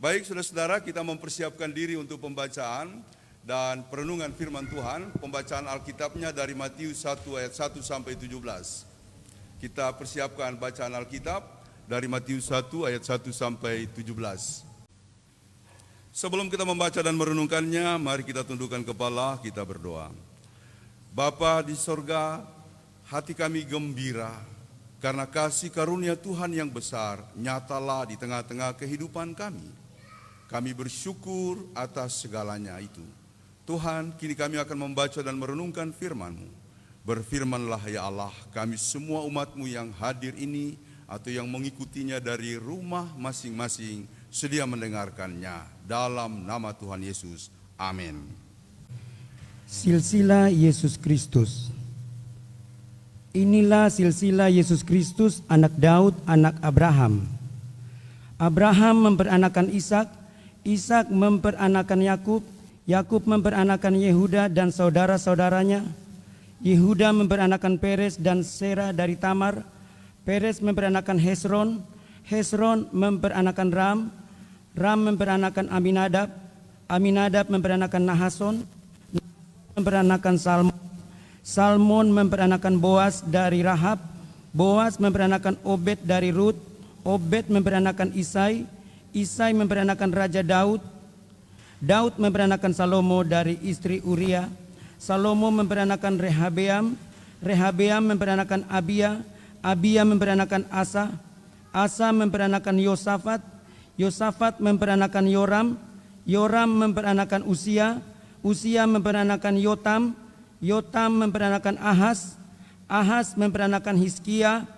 Baik, saudara-saudara, kita mempersiapkan diri untuk pembacaan dan perenungan firman Tuhan. Pembacaan Alkitabnya dari Matius 1 ayat 1 sampai 17. Kita persiapkan bacaan Alkitab dari Matius 1 ayat 1 sampai 17. Sebelum kita membaca dan merenungkannya, mari kita tundukkan kepala, kita berdoa. Bapa di sorga, hati kami gembira karena kasih karunia Tuhan yang besar nyatalah di tengah-tengah kehidupan kami. Kami bersyukur atas segalanya itu. Tuhan, kini kami akan membaca dan merenungkan firman-Mu. Berfirmanlah ya Allah, kami semua umat-Mu yang hadir ini atau yang mengikutinya dari rumah masing-masing sedia mendengarkannya. Dalam nama Tuhan Yesus, amin. Silsilah Yesus Kristus. Inilah silsilah Yesus Kristus, anak Daud, anak Abraham. Abraham memperanakan Ishak, Ishak memperanakan Yakub, Yakub memperanakan Yehuda dan saudara-saudaranya. Yehuda memperanakan Peres dan Serah dari Tamar. Peres memperanakan Hesron, Hesron memperanakan Ram, Ram memperanakan Aminadab, Aminadab memperanakan Nahason, memperanakan Salmon, Salmon memperanakan Boas dari Rahab, Boas memperanakan Obed dari Rut, Obed memperanakan Isai, Isai memperanakan Raja Daud, Daud memperanakan Salomo dari istri Uria, Salomo memperanakan Rehabeam, Rehabeam memperanakan Abia, Abia memperanakan Asa, Asa memperanakan Yosafat, Yosafat memperanakan Yoram, Yoram memperanakan Usia, Usia memperanakan Yotam, Yotam memperanakan Ahaz, Ahaz memperanakan Hizkia,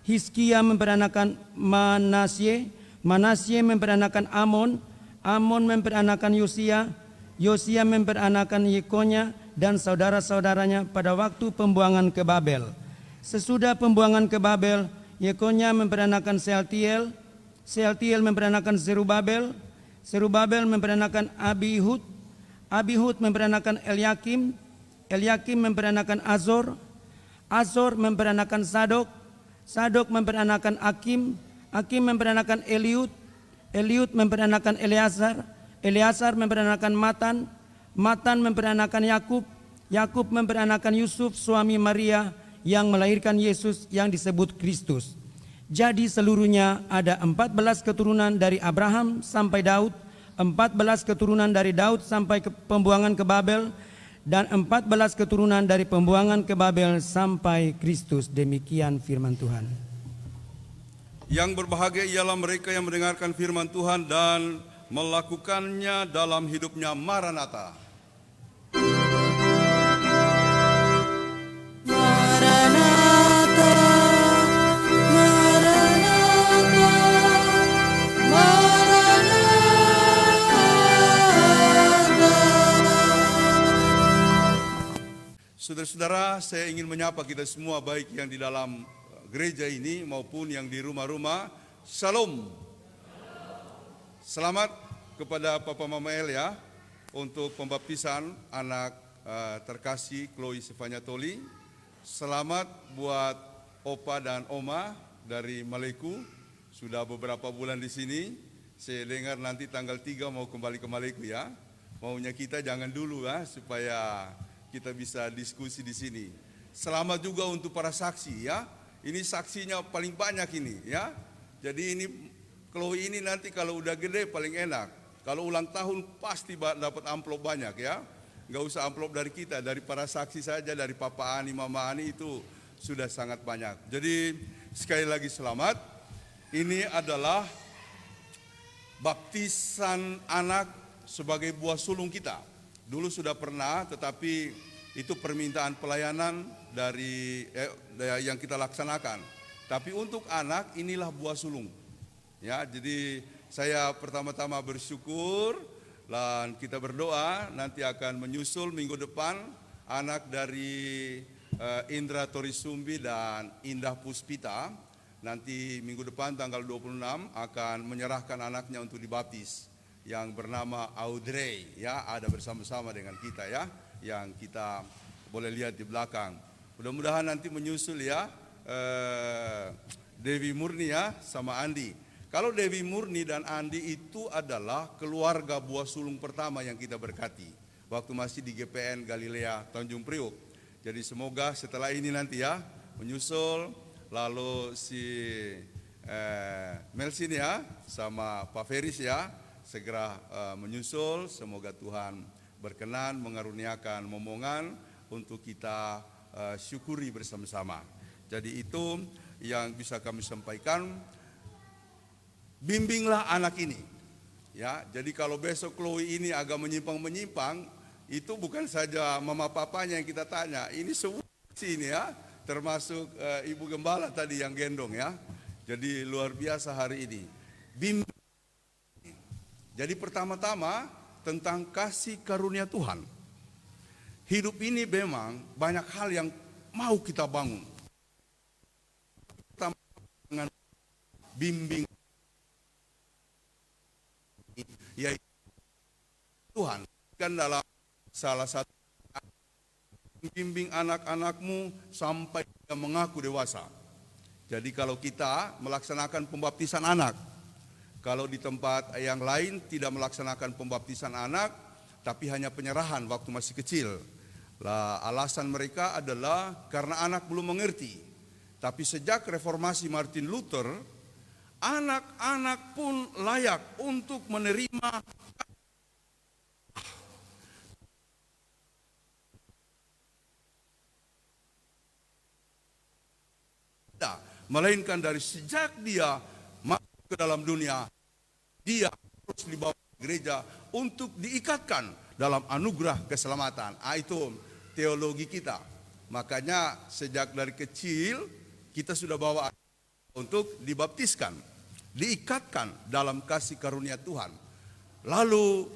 Hizkia memperanakan Manasye, Manasye memperanakan Amon, Amon memperanakan Yosia, Yosia memperanakan Yekonya dan saudara-saudaranya pada waktu pembuangan ke Babel. Sesudah pembuangan ke Babel, Yekonya memperanakan Sealtiel, Sealtiel memperanakan Zerubabel, Zerubabel memperanakan Abihud, Abihud memperanakan Eliakim, Eliakim memperanakan Azor, Azor memperanakan Sadok, Sadok memperanakan Akim, Akim memperanakan Eliud, Eliud memperanakan Eleazar, Eleazar memperanakan Matan, Matan memperanakan Yakub, Yakub memperanakan Yusuf suami Maria yang melahirkan Yesus yang disebut Kristus. Jadi seluruhnya ada 14 keturunan dari Abraham sampai Daud, 14 keturunan dari Daud sampai ke pembuangan ke Babel, dan 14 keturunan dari pembuangan ke Babel sampai Kristus. Demikian firman Tuhan. Yang berbahagia ialah mereka yang mendengarkan firman Tuhan dan melakukannya dalam hidupnya. Maranatha. Maranatha, Maranatha, Maranatha. Saudara-saudara, saya ingin menyapa kita semua, baik yang di dalam gereja ini maupun yang di rumah-rumah. Shalom. Selamat kepada Papa Mama Elia untuk pembaptisan anak terkasih Chloe Sefanyatoli. Selamat buat Opa dan Oma dari Maleku. Sudah beberapa bulan di sini. Saya dengar nanti tanggal 3 mau kembali ke Maleku ya. Maunya kita jangan dulu ya, supaya kita bisa diskusi di sini. Selamat juga untuk para saksi ya. Ini saksinya paling banyak ini ya. Jadi ini Chloe ini nanti kalau udah gede paling enak. Kalau ulang tahun pasti dapat amplop banyak ya. Nggak usah amplop dari kita, dari para saksi saja, dari Papa Ani, Mama Ani itu sudah sangat banyak. Jadi sekali lagi selamat. Ini adalah baptisan anak sebagai buah sulung kita. Dulu sudah pernah, tetapi itu permintaan pelayanan dari yang kita laksanakan. Tapi untuk anak inilah buah sulung. Ya, jadi saya pertama-tama bersyukur dan kita berdoa nanti akan menyusul minggu depan anak dari Indra Torisumbi dan Indah Puspita. Nanti minggu depan tanggal 26 akan menyerahkan anaknya untuk dibaptis yang bernama Audrey ya, ada bersama-sama dengan kita ya, yang kita boleh lihat di belakang. Mudah-mudahan nanti menyusul ya Dewi Murni ya sama Andi. Kalau Dewi Murni dan Andi itu adalah keluarga buah sulung pertama yang kita berkati waktu masih di GPN Galilea Tanjung Priok. Jadi semoga setelah ini nanti ya menyusul, lalu si Melsin ya sama Pak Feris ya segera menyusul. Semoga Tuhan berkenan mengaruniakan momongan untuk kita syukuri bersama-sama. Jadi itu yang bisa kami sampaikan. Bimbinglah anak ini. Ya, jadi kalau besok Chloe ini agak menyimpang-menyimpang, itu bukan saja mama papanya yang kita tanya, ini semua sini ya, termasuk Ibu Gembala tadi yang gendong ya. Jadi luar biasa hari ini. Bimbing. Jadi pertama-tama tentang kasih karunia Tuhan. Hidup ini memang banyak hal yang mau kita bangun. Pertama dengan bimbing, yaitu Tuhan kan dalam salah satu bimbing anak-anakmu sampai dia mengaku dewasa. Jadi kalau kita melaksanakan pembaptisan anak, kalau di tempat yang lain tidak melaksanakan pembaptisan anak, tapi hanya penyerahan waktu masih kecil. Lah, alasan mereka adalah karena anak belum mengerti. Tapi sejak reformasi Martin Luther, anak-anak pun layak untuk menerima melainkan dari sejak dia masuk ke dalam dunia, dia harus dibawa ke gereja untuk diikatkan dalam anugerah keselamatan. Itu teologi kita. Makanya sejak dari kecil kita sudah bawa untuk dibaptiskan, diikatkan dalam kasih karunia Tuhan. Lalu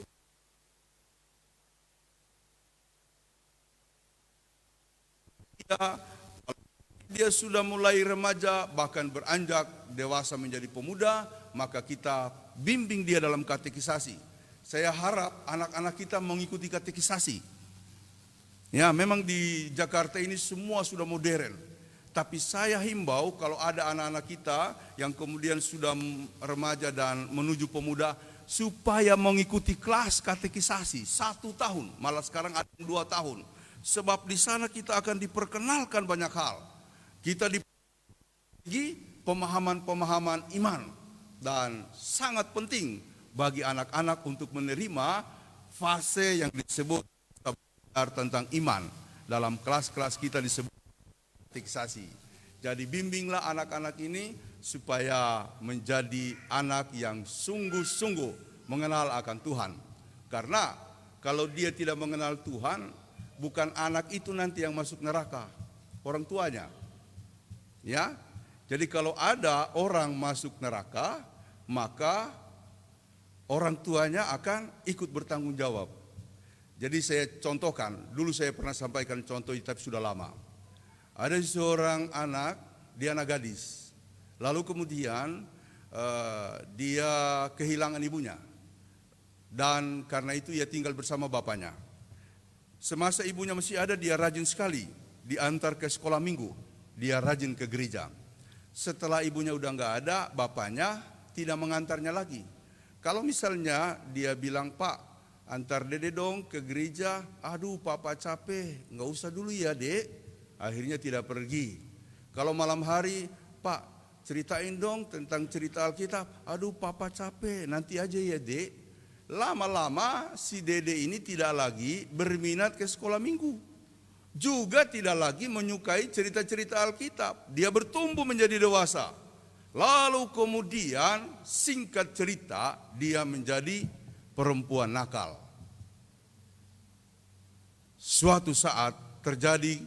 dia sudah mulai remaja, bahkan beranjak dewasa menjadi pemuda, maka kita bimbing dia dalam katekisasi. Saya harap anak-anak kita mengikuti katekisasi. Ya, memang di Jakarta ini semua sudah modern. Tapi saya himbau kalau ada anak-anak kita yang kemudian sudah remaja dan menuju pemuda, supaya mengikuti kelas katekisasi 1 tahun, malah sekarang ada 2 tahun. Sebab di sana kita akan diperkenalkan banyak hal. Kita dibagi pemahaman-pemahaman iman, dan sangat penting bagi anak-anak untuk menerima fase yang disebut tentang iman. Dalam kelas-kelas kita disebut katekisasi. Jadi bimbinglah anak-anak ini supaya menjadi anak yang sungguh-sungguh mengenal akan Tuhan. Karena kalau dia tidak mengenal Tuhan, bukan anak itu nanti yang masuk neraka, orang tuanya. Ya, jadi kalau ada orang masuk neraka, maka orang tuanya akan ikut bertanggung jawab. Jadi saya contohkan, dulu saya pernah sampaikan contoh tapi sudah lama. Ada seorang anak, dia anak gadis. Lalu kemudian dia kehilangan ibunya. Dan karena itu ia tinggal bersama bapaknya. Semasa ibunya masih ada, dia rajin sekali diantar ke sekolah minggu. Dia rajin ke gereja. Setelah ibunya udah nggak ada, bapaknya tidak mengantarnya lagi. Kalau misalnya dia bilang, Pak, antar dede dong ke gereja. Aduh, papa capek, nggak usah dulu ya dek. Akhirnya tidak pergi. Kalau malam hari, Pak, ceritain dong tentang cerita Alkitab. Aduh, papa capek, nanti aja ya dek. Lama-lama si dede ini tidak lagi berminat ke sekolah minggu. Juga tidak lagi menyukai cerita-cerita Alkitab. Dia bertumbuh menjadi dewasa. Lalu kemudian singkat cerita, dia menjadi perempuan nakal. Suatu saat terjadi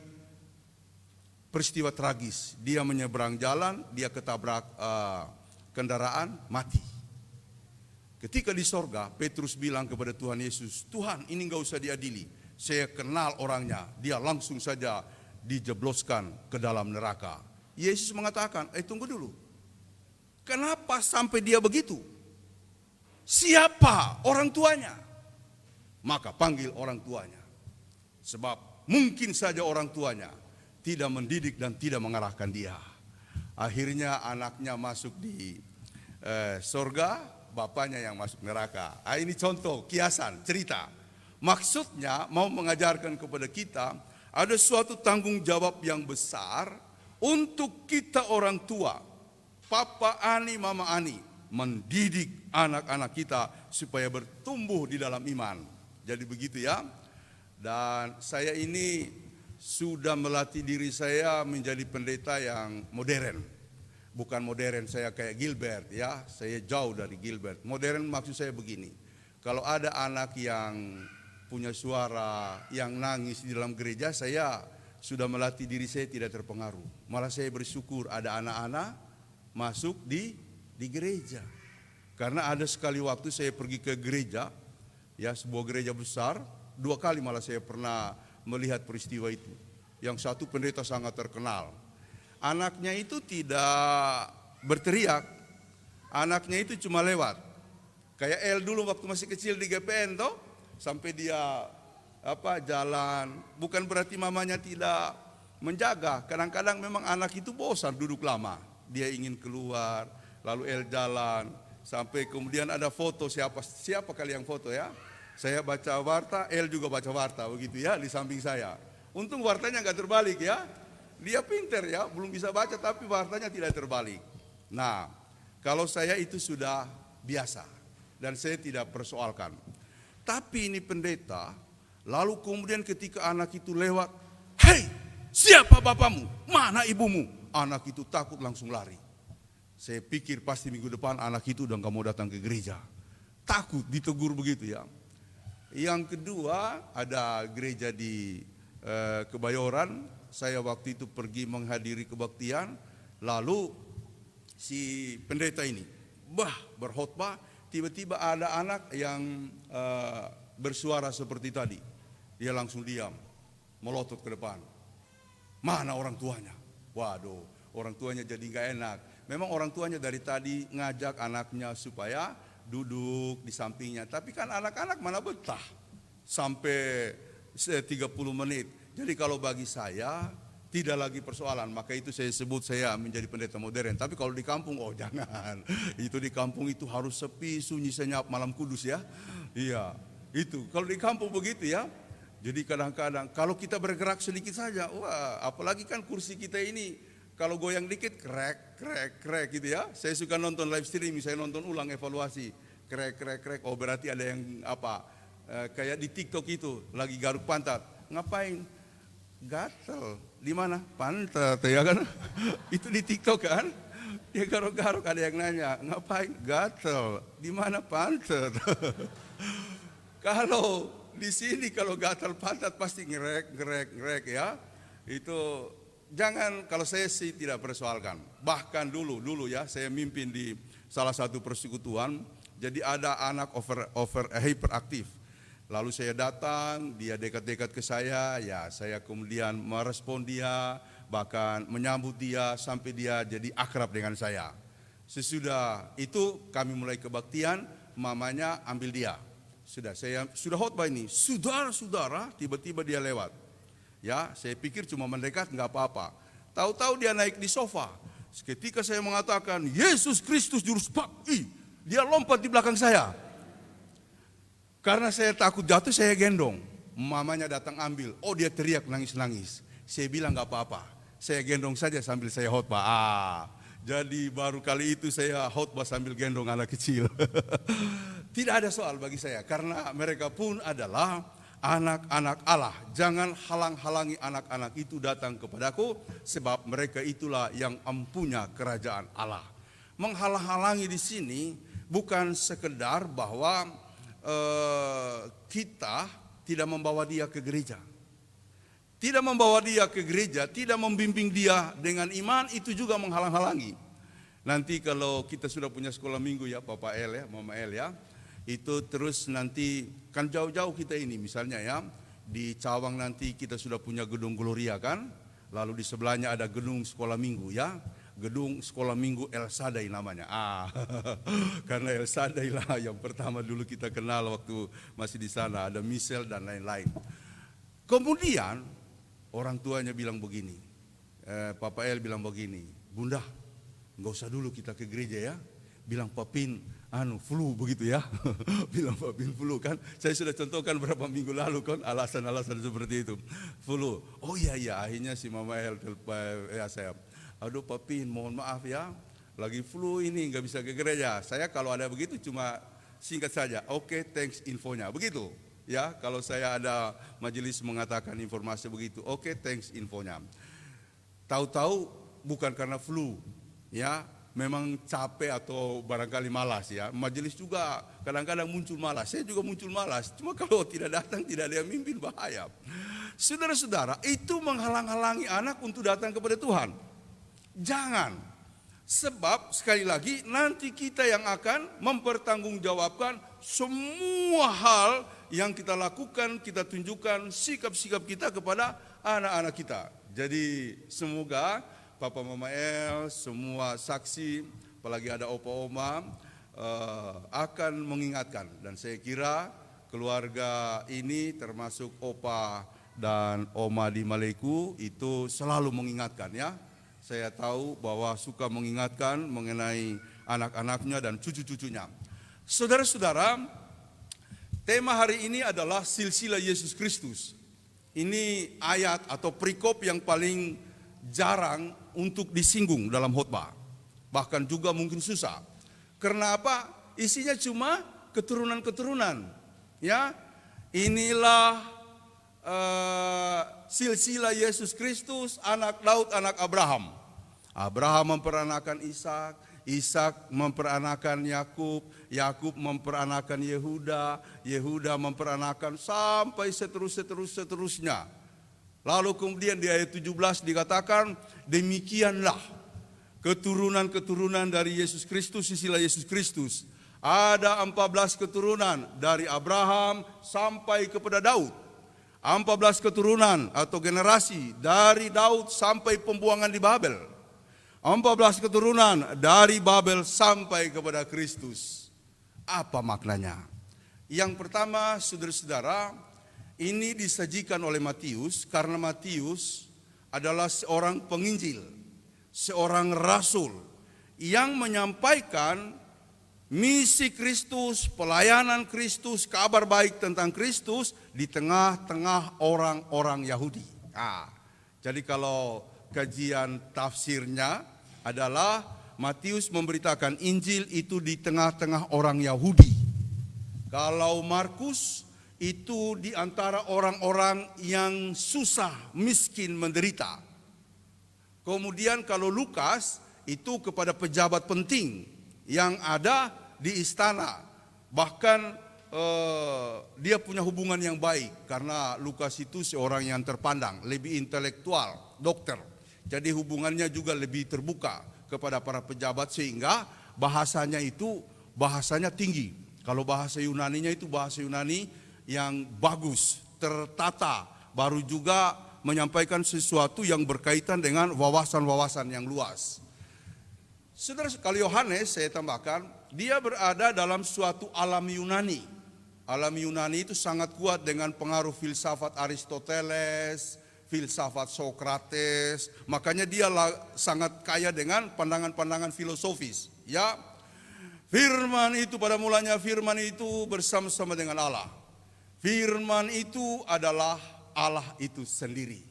peristiwa tragis. Dia menyeberang jalan, dia ketabrak kendaraan, mati. Ketika di sorga, Petrus bilang kepada Tuhan Yesus, Tuhan, ini enggak usah diadili. Saya kenal orangnya, dia langsung saja dijebloskan ke dalam neraka. Yesus mengatakan, tunggu dulu. Kenapa sampai dia begitu? Siapa orang tuanya? Maka panggil orang tuanya. Sebab mungkin saja orang tuanya tidak mendidik dan tidak mengarahkan dia. Akhirnya anaknya masuk di sorga, bapaknya yang masuk neraka. Ini contoh, kiasan, cerita. Maksudnya mau mengajarkan kepada kita ada suatu tanggung jawab yang besar untuk kita orang tua, Papa Ani, Mama Ani, mendidik anak-anak kita supaya bertumbuh di dalam iman. Jadi begitu ya. Dan saya ini sudah melatih diri saya menjadi pendeta yang modern. Bukan modern saya kayak Gilbert ya, saya jauh dari Gilbert. Modern maksud saya begini, kalau ada anak yang punya suara, yang nangis di dalam gereja, saya sudah melatih diri saya tidak terpengaruh. Malah saya bersyukur ada anak-anak masuk di gereja. Karena ada sekali waktu saya pergi ke gereja, ya sebuah gereja besar, 2 kali malah saya pernah melihat peristiwa itu. Yang satu pendeta sangat terkenal. Anaknya itu tidak berteriak, anaknya itu cuma lewat. Kayak El dulu waktu masih kecil di GPN toh, sampai dia jalan. Bukan berarti mamanya tidak menjaga. Kadang-kadang memang anak itu bosan duduk lama. Dia ingin keluar, lalu El jalan. Sampai kemudian ada foto, siapa kali yang foto ya. Saya baca warta, El juga baca warta begitu ya di samping saya. Untung wartanya nggak terbalik ya. Dia pinter ya, belum bisa baca tapi wartanya tidak terbalik. Nah, kalau saya itu sudah biasa dan saya tidak persoalkan. Tapi ini pendeta, lalu kemudian ketika anak itu lewat, "Hei, siapa bapamu? Mana ibumu?" Anak itu takut langsung lari. Saya pikir pasti minggu depan anak itu udah gak mau datang ke gereja. Takut ditegur begitu ya. Yang kedua, ada gereja di Kebayoran. Saya waktu itu pergi menghadiri kebaktian. Lalu si pendeta ini berkhotbah, tiba-tiba ada anak yang bersuara seperti tadi. Dia langsung diam, melotot ke depan. Mana orang tuanya? Waduh, orang tuanya jadi gak enak. Memang orang tuanya dari tadi ngajak anaknya supaya duduk di sampingnya. Tapi kan anak-anak mana betah sampai 30 menit. Jadi kalau bagi saya tidak lagi persoalan. Maka itu saya sebut saya menjadi pendeta modern. Tapi kalau di kampung, oh jangan. Itu di kampung itu harus sepi, sunyi, senyap, malam kudus ya. Iya, itu. Kalau di kampung begitu ya. Jadi kadang-kadang kalau kita bergerak sedikit saja, wah apalagi kan kursi kita ini kalau goyang dikit krek gitu ya. Saya suka nonton live streaming, saya nonton ulang evaluasi. Krek. Oh berarti ada yang kayak di TikTok itu lagi garuk pantat. Ngapain? Gatel. Di mana? Pantat ya kan? Itu di TikTok kan? Dia garuk-garuk, ada yang nanya, ngapain? Gatel. Di mana? Pantat. Kalau di sini kalau gatal pantat pasti ngerek ya. Itu jangan, kalau saya sih tidak persoalkan. Bahkan dulu ya saya mimpin di salah satu persekutuan. Jadi ada anak hyperaktif. Lalu saya datang, dia dekat-dekat ke saya, ya saya kemudian merespon dia, bahkan menyambut dia sampai dia jadi akrab dengan saya. Sesudah itu kami mulai kebaktian, mamanya ambil dia. Saya sudah khotbah ini, saudara-saudara, tiba-tiba dia lewat. Ya, saya pikir cuma mendekat nggak apa-apa. Tahu-tahu dia naik di sofa. Ketika saya mengatakan Yesus Kristus juru bakti, dia lompat di belakang saya. Karena saya takut jatuh, saya gendong. Mamanya datang ambil. Oh dia teriak nangis-nangis. Saya bilang nggak apa-apa. Saya gendong saja sambil saya khotbah. Jadi baru kali itu saya khotbah sambil gendong anak kecil. Tidak ada soal bagi saya. Karena mereka pun adalah anak-anak Allah. Jangan halang-halangi anak-anak itu datang kepadaku. Sebab mereka itulah yang empunya kerajaan Allah. Menghalang-halangi di sini bukan sekedar bahwa kita tidak membawa dia ke gereja. Tidak membawa dia ke gereja, tidak membimbing dia dengan iman, itu juga menghalang-halangi. Nanti kalau kita sudah punya sekolah minggu ya, Papa El ya, Mama El ya, itu terus nanti kan jauh-jauh kita ini misalnya ya, di Cawang nanti kita sudah punya gedung Gloria kan, lalu di sebelahnya ada gedung sekolah minggu ya. Gedung sekolah minggu El Sadai namanya. Karena El Sadai lah yang pertama dulu kita kenal waktu masih di sana. Ada Michelle dan lain-lain. Kemudian orang tuanya bilang begini. Papa El bilang begini. Bunda, nggak usah dulu kita ke gereja ya. bilang Papin flu begitu ya. Bilang Papin flu kan. Saya sudah contohkan beberapa minggu lalu kan alasan-alasan seperti itu. Flu. Oh iya akhirnya si Mama El saya. Aduh Papin mohon maaf ya. Lagi flu ini nggak bisa ke gereja. Saya kalau ada begitu cuma singkat saja. Oke, thanks infonya. Begitu. Ya, kalau saya ada majelis mengatakan informasi begitu, oke, thanks infonya. Tahu-tahu bukan karena flu, ya, memang capek atau barangkali malas ya. Majelis juga kadang-kadang muncul malas, saya juga muncul malas. Cuma kalau tidak datang, tidak ada yang mimpin, bahaya. Saudara-saudara, itu menghalang-halangi anak untuk datang kepada Tuhan. Jangan. Sebab sekali lagi nanti kita yang akan mempertanggungjawabkan semua hal yang kita lakukan, kita tunjukkan sikap-sikap kita kepada anak-anak kita. Jadi semoga Papa Mama El, semua saksi, apalagi ada opa oma akan mengingatkan. Dan saya kira keluarga ini termasuk opa dan oma di Maleku itu selalu mengingatkan ya. Saya tahu bahwa suka mengingatkan mengenai anak-anaknya dan cucu-cucunya. Saudara-saudara, tema hari ini adalah silsilah Yesus Kristus. Ini ayat atau perikop yang paling jarang untuk disinggung dalam khotbah. Bahkan juga mungkin susah. Karena apa? Isinya cuma keturunan-keturunan. Ya, inilah silsilah Yesus Kristus, anak Daud, anak Abraham. Abraham memperanakan Ishak, Ishak memperanakan Yakub, Yakub memperanakan Yehuda, Yehuda memperanakan sampai seterusnya. Lalu kemudian di ayat 17 dikatakan, demikianlah keturunan-keturunan dari Yesus Kristus, silsilah Yesus Kristus. Ada 14 keturunan dari Abraham sampai kepada Daud. 14 keturunan atau generasi dari Daud sampai pembuangan di Babel. 14 keturunan dari Babel sampai kepada Kristus. Apa maknanya? Yang pertama, saudara-saudara, ini disajikan oleh Matius karena Matius adalah seorang penginjil, seorang rasul yang menyampaikan misi Kristus, pelayanan Kristus, kabar baik tentang Kristus di tengah-tengah orang-orang Yahudi. Jadi kalau kajian tafsirnya adalah Matius memberitakan Injil itu di tengah-tengah orang Yahudi. Kalau Markus itu di antara orang-orang yang susah, miskin, menderita. Kemudian kalau Lukas itu kepada pejabat penting yang ada di istana, bahkan dia punya hubungan yang baik karena Lukas itu seorang yang terpandang, lebih intelektual, dokter. Jadi hubungannya juga lebih terbuka kepada para pejabat sehingga bahasanya itu bahasanya tinggi. Kalau bahasa Yunaninya itu bahasa Yunani yang bagus, tertata, baru juga menyampaikan sesuatu yang berkaitan dengan wawasan-wawasan yang luas. Saudara, kalau Yohanes saya tambahkan, dia berada dalam suatu alam Yunani. Alam Yunani itu sangat kuat dengan pengaruh filsafat Aristoteles, filsafat Sokrates. Makanya dia sangat kaya dengan pandangan-pandangan filosofis. Ya, firman itu pada mulanya firman itu bersama-sama dengan Allah. Firman itu adalah Allah itu sendiri.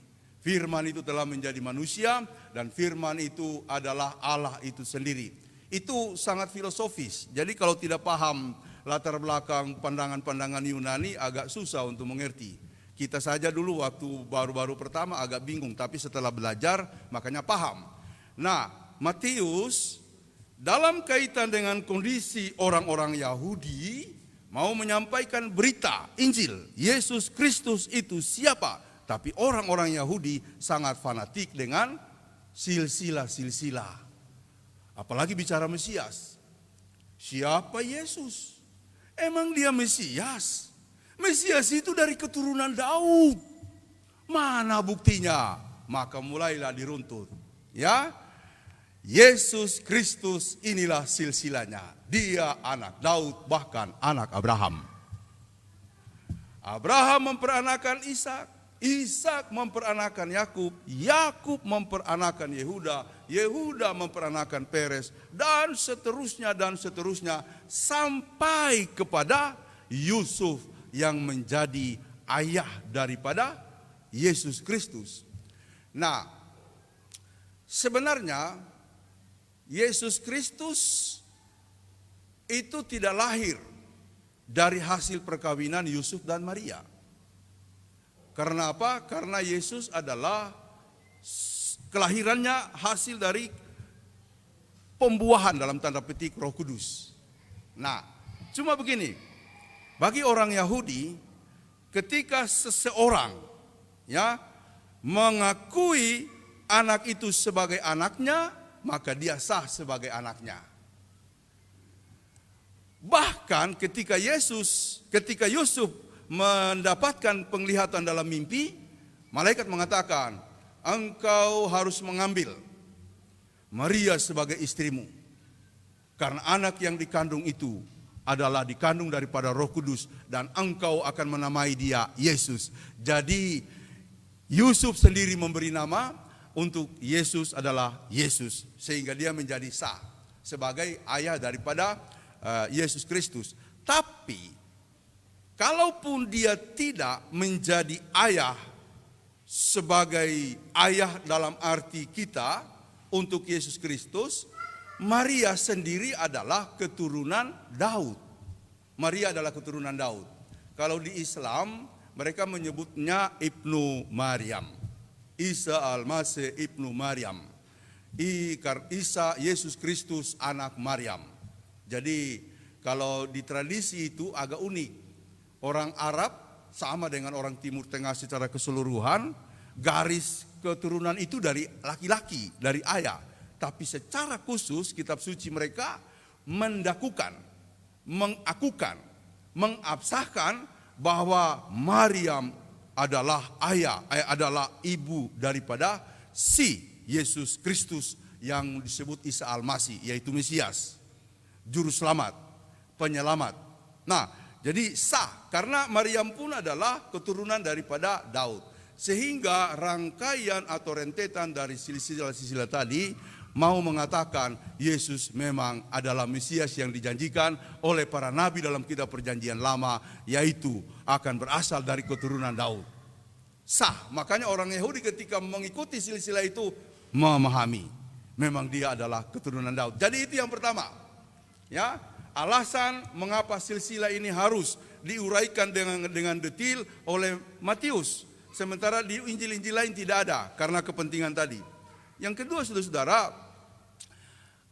Firman itu telah menjadi manusia dan firman itu adalah Allah itu sendiri. Itu sangat filosofis. Jadi kalau tidak paham latar belakang pandangan-pandangan Yunani agak susah untuk mengerti. Kita saja dulu waktu baru-baru pertama agak bingung, tapi setelah belajar makanya paham. Nah, Matius dalam kaitan dengan kondisi orang-orang Yahudi mau menyampaikan berita Injil Yesus Kristus itu siapa? Tapi orang-orang Yahudi sangat fanatik dengan silsilah-silsilah. Apalagi bicara Mesias. Siapa Yesus? Emang dia Mesias? Mesias itu dari keturunan Daud. Mana buktinya? Maka mulailah diruntut. Ya, Yesus Kristus inilah silsilahnya. Dia anak Daud, bahkan anak Abraham. Abraham memperanakan Ishak. Ishak memperanakan Yakub, Yakub memperanakan Yehuda, Yehuda memperanakan Peres, dan seterusnya sampai kepada Yusuf yang menjadi ayah daripada Yesus Kristus. Nah, sebenarnya Yesus Kristus itu tidak lahir dari hasil perkawinan Yusuf dan Maria. Karena apa? Karena Yesus adalah kelahirannya hasil dari pembuahan dalam tanda petik Roh Kudus. Nah, cuma begini, bagi orang Yahudi, ketika seseorang mengakui anak itu sebagai anaknya, maka dia sah sebagai anaknya. Bahkan ketika Yusuf mendapatkan penglihatan dalam mimpi, malaikat mengatakan, engkau harus mengambil Maria sebagai istrimu, karena anak yang dikandung itu adalah dikandung daripada Roh Kudus, dan engkau akan menamai dia Yesus. Jadi Yusuf sendiri memberi nama untuk Yesus adalah Yesus, sehingga dia menjadi sah sebagai ayah daripada Yesus Kristus. Tapi kalaupun dia tidak menjadi ayah sebagai ayah dalam arti kita untuk Yesus Kristus, Maria sendiri adalah keturunan Daud. Maria adalah keturunan Daud. Kalau di Islam mereka menyebutnya Ibnu Maryam. Isa Al-Masih Ibnu Maryam. Isa Yesus Kristus anak Maryam. Jadi kalau di tradisi itu agak unik. Orang Arab sama dengan orang Timur Tengah secara keseluruhan, garis keturunan itu dari laki-laki, dari ayah. Tapi secara khusus kitab suci mereka mendakukan, mengakukan, mengabsahkan bahwa Maryam adalah adalah ibu daripada si Yesus Kristus yang disebut Isa Al-Masih, yaitu Mesias, juru selamat, penyelamat. Nah, jadi sah, karena Maryam pun adalah keturunan daripada Daud. Sehingga rangkaian atau rentetan dari silsilah-silsilah tadi mau mengatakan Yesus memang adalah Mesias yang dijanjikan oleh para nabi dalam kitab perjanjian lama, yaitu akan berasal dari keturunan Daud. Sah, makanya orang Yahudi ketika mengikuti silsilah itu memahami memang dia adalah keturunan Daud. Jadi itu yang pertama. Ya, alasan mengapa silsilah ini harus diuraikan dengan detail oleh Matius, sementara di Injil-Injil lain tidak ada karena kepentingan tadi. Yang kedua, saudara-saudara,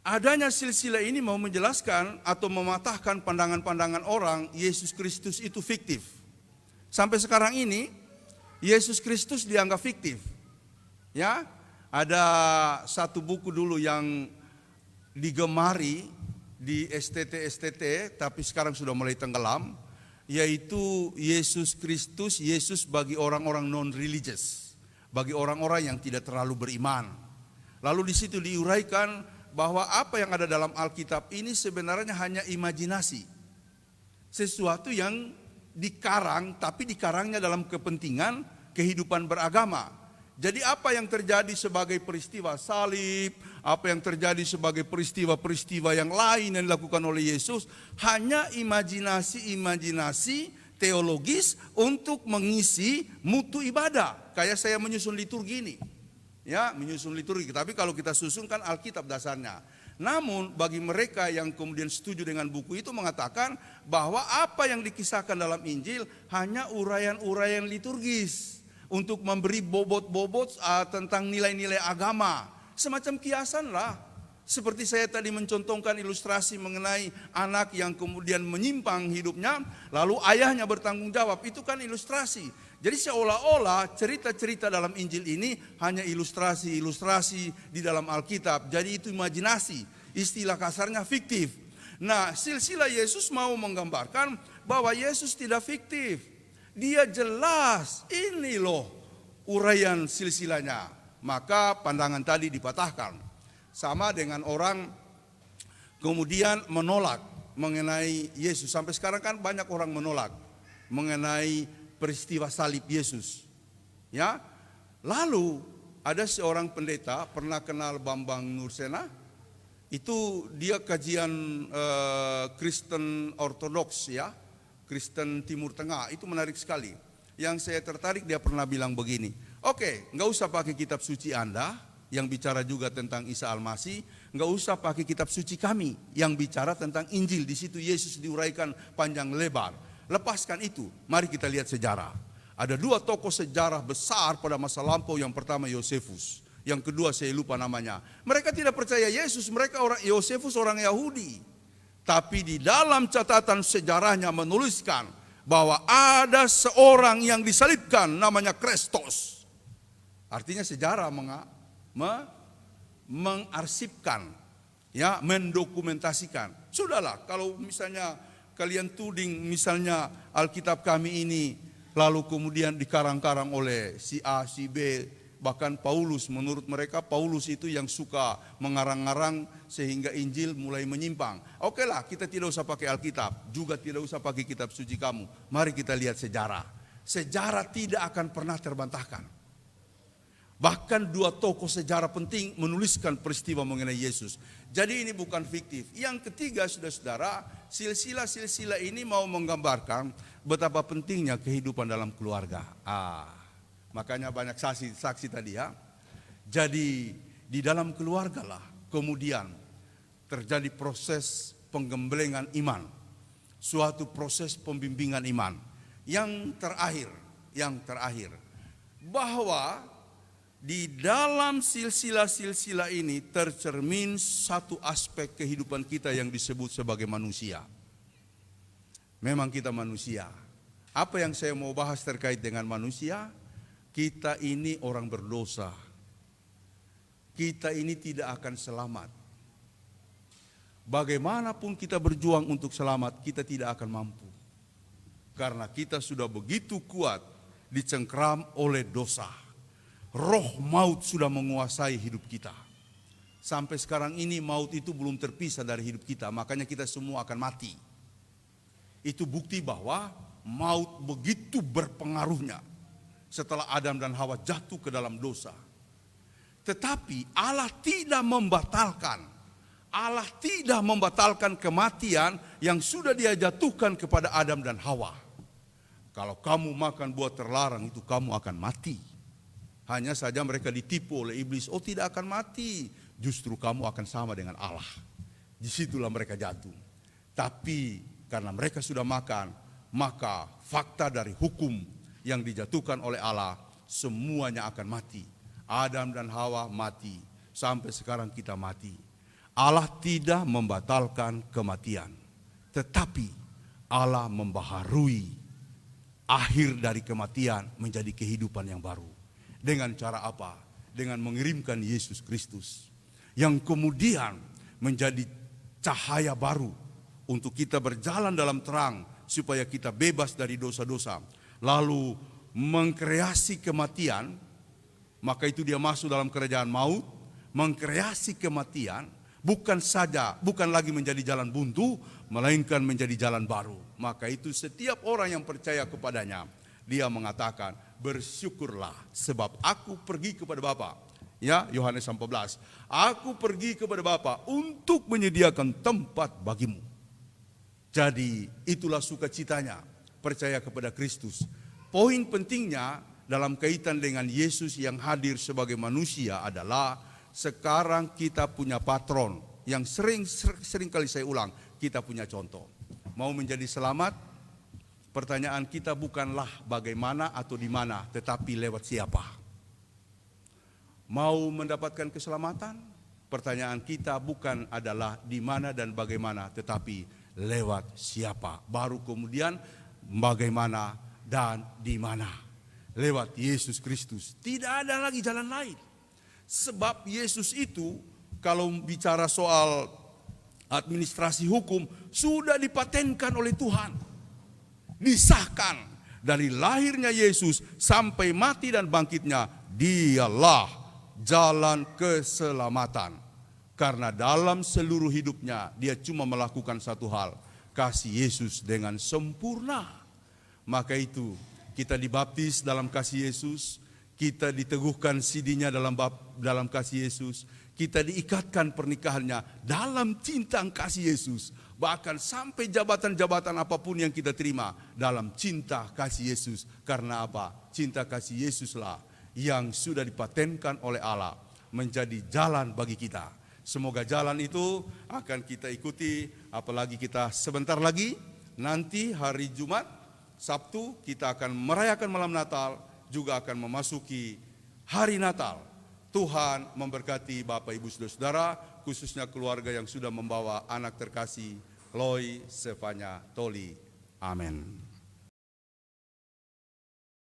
adanya silsilah ini mau menjelaskan atau mematahkan pandangan-pandangan orang Yesus Kristus itu fiktif. Sampai sekarang ini Yesus Kristus dianggap fiktif. Ya, ada satu buku dulu yang digemari di STT, tapi sekarang sudah mulai tenggelam, yaitu Yesus Kristus, Yesus bagi orang-orang non-religious, bagi orang-orang yang tidak terlalu beriman. Lalu di situ diuraikan bahwa apa yang ada dalam Alkitab ini sebenarnya hanya imajinasi, sesuatu yang dikarang, tapi dikarangnya dalam kepentingan kehidupan beragama. Jadi apa yang terjadi sebagai peristiwa salib, apa yang terjadi sebagai peristiwa-peristiwa yang lain yang dilakukan oleh Yesus, hanya imajinasi teologis untuk mengisi mutu ibadah. Kayak saya menyusun liturgi ini, ya, menyusun liturgi. Tapi kalau kita susunkan Alkitab dasarnya. Namun bagi mereka yang kemudian setuju dengan buku itu mengatakan bahwa apa yang dikisahkan dalam Injil hanya uraian-uraian liturgis untuk memberi bobot-bobot tentang nilai-nilai agama. Semacam kiasan lah. Seperti saya tadi mencontohkan ilustrasi mengenai anak yang kemudian menyimpang hidupnya, lalu ayahnya bertanggung jawab. Itu kan ilustrasi. Jadi seolah-olah cerita-cerita dalam Injil ini hanya ilustrasi-ilustrasi di dalam Alkitab. Jadi itu imajinasi, istilah kasarnya fiktif. Nah, silsilah Yesus mau menggambarkan bahwa Yesus tidak fiktif. Dia jelas, ini loh uraian silsilahnya. Maka pandangan tadi dipatahkan. Sama dengan orang kemudian menolak mengenai Yesus. Sampai sekarang kan banyak orang menolak mengenai peristiwa salib Yesus. Ya, lalu ada seorang pendeta pernah kenal Bambang Nursena. Itu dia kajian Kristen Ortodoks ya, Kristen Timur Tengah. Itu menarik sekali. Yang saya tertarik dia pernah bilang begini. Oke, nggak usah pakai kitab suci Anda yang bicara juga tentang Isa Al-Masih, nggak usah pakai kitab suci kami yang bicara tentang Injil. Di situ Yesus diuraikan panjang lebar. Lepaskan itu, mari kita lihat sejarah. Ada dua tokoh sejarah besar pada masa lampau. Yang pertama Yosefus, yang kedua saya lupa namanya. Mereka tidak percaya Yesus, mereka Yosefus orang Yahudi. Tapi di dalam catatan sejarahnya menuliskan bahwa ada seorang yang disalibkan namanya Kristus. Artinya sejarah mengarsipkan, ya, mendokumentasikan. Sudahlah, kalau misalnya kalian tuding misalnya Alkitab kami ini lalu kemudian dikarang-karang oleh si A, si B, bahkan Paulus, menurut mereka Paulus itu yang suka mengarang-arang sehingga Injil mulai menyimpang. Oke lah, kita tidak usah pakai Alkitab, juga tidak usah pakai kitab suci kamu. Mari kita lihat sejarah. Sejarah tidak akan pernah terbantahkan. Bahkan dua tokoh sejarah penting menuliskan peristiwa mengenai Yesus. Jadi ini bukan fiktif. Yang ketiga, saudara-saudara, silsilah-silsilah ini mau menggambarkan betapa pentingnya kehidupan dalam keluarga. Makanya banyak saksi tadi ya. Jadi di dalam keluarga lah kemudian terjadi proses penggemblengan iman. Suatu proses pembimbingan iman. Yang terakhir, bahwa di dalam silsilah-silsilah ini tercermin satu aspek kehidupan kita yang disebut sebagai manusia. Memang kita manusia. Apa yang saya mau bahas terkait dengan manusia? Kita ini orang berdosa. Kita ini tidak akan selamat. Bagaimanapun kita berjuang untuk selamat, kita tidak akan mampu. Karena kita sudah begitu kuat dicengkram oleh dosa. Roh maut sudah menguasai hidup kita. Sampai sekarang ini maut itu belum terpisah dari hidup kita. Makanya kita semua akan mati. Itu bukti bahwa maut begitu berpengaruhnya setelah Adam dan Hawa jatuh ke dalam dosa. Tetapi Allah tidak membatalkan kematian yang sudah Dia jatuhkan kepada Adam dan Hawa. Kalau kamu makan buah terlarang itu kamu akan mati. Hanya saja mereka ditipu oleh iblis. Oh, tidak akan mati. Justru kamu akan sama dengan Allah. Disitulah mereka jatuh. Tapi karena mereka sudah makan, maka fakta dari hukum yang dijatuhkan oleh Allah, semuanya akan mati. Adam dan Hawa mati. Sampai sekarang kita mati. Allah tidak membatalkan kematian. Tetapi Allah membaharui akhir dari kematian menjadi kehidupan yang baru. Dengan cara apa? Dengan mengirimkan Yesus Kristus yang kemudian menjadi cahaya baru untuk kita berjalan dalam terang supaya kita bebas dari dosa-dosa. Lalu mengkreasi kematian, maka itu dia masuk dalam kerajaan maut. Mengkreasi kematian bukan lagi menjadi jalan buntu, melainkan menjadi jalan baru. Maka itu setiap orang yang percaya kepadanya, dia mengatakan, bersyukurlah sebab aku pergi kepada Bapa. Ya, Yohanes 14. Aku pergi kepada Bapa untuk menyediakan tempat bagimu. Jadi itulah sukacitanya percaya kepada Kristus. Poin pentingnya dalam kaitan dengan Yesus yang hadir sebagai manusia adalah sekarang kita punya patron yang sering kali saya ulang, kita punya contoh. Mau menjadi selamat? Pertanyaan kita bukanlah bagaimana atau di mana, tetapi lewat siapa. Mau mendapatkan keselamatan? Pertanyaan kita bukan adalah di mana dan bagaimana, tetapi lewat siapa. Baru kemudian bagaimana dan di mana. Lewat Yesus Kristus. Tidak ada lagi jalan lain. Sebab Yesus itu kalau bicara soal administrasi hukum sudah dipatenkan oleh Tuhan. Disahkan dari lahirnya Yesus sampai mati dan bangkitnya, dialah jalan keselamatan. Karena dalam seluruh hidupnya dia cuma melakukan satu hal, kasih Yesus dengan sempurna. Maka itu kita dibaptis dalam kasih Yesus, kita diteguhkan sidinya dalam kasih Yesus, kita diikatkan pernikahannya dalam cinta kasih Yesus, bahkan sampai jabatan-jabatan apapun yang kita terima dalam cinta kasih Yesus. Karena apa? Cinta kasih Yesuslah yang sudah dipatenkan oleh Allah menjadi jalan bagi kita. Semoga jalan itu akan kita ikuti, apalagi kita sebentar lagi nanti hari Jumat, Sabtu kita akan merayakan malam Natal, juga akan memasuki hari Natal. Tuhan memberkati Bapak Ibu Saudara, khususnya keluarga yang sudah membawa anak terkasih Loi Sevanya Toli. Amin.